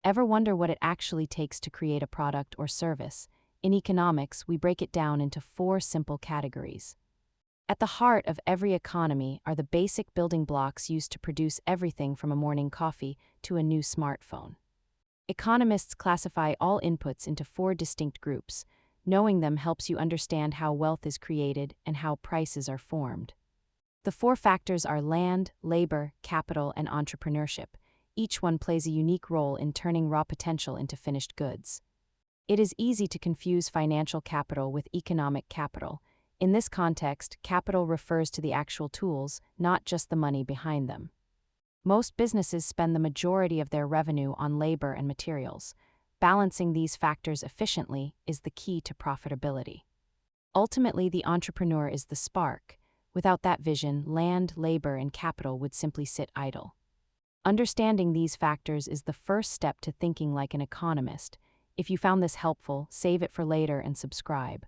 Ever wonder what it actually takes to create a product or service? In economics, we break it down into four simple categories. At the heart of every economy are the basic building blocks used to produce everything from a morning coffee to a new smartphone. Economists classify all inputs into four distinct groups. Knowing them helps you understand how wealth is created and how prices are formed. The four factors are land, labor, capital, and entrepreneurship. Each one plays a unique role in turning raw potential into finished goods. It is easy to confuse financial capital with economic capital. In this context, capital refers to the actual tools, not just the money behind them. Most businesses spend the majority of their revenue on labor and materials. Balancing these factors efficiently is the key to profitability. Ultimately, the entrepreneur is the spark. Without that vision, land, labor, and capital would simply sit idle. Understanding these factors is the first step to thinking like an economist. If you found this helpful, save it for later and subscribe.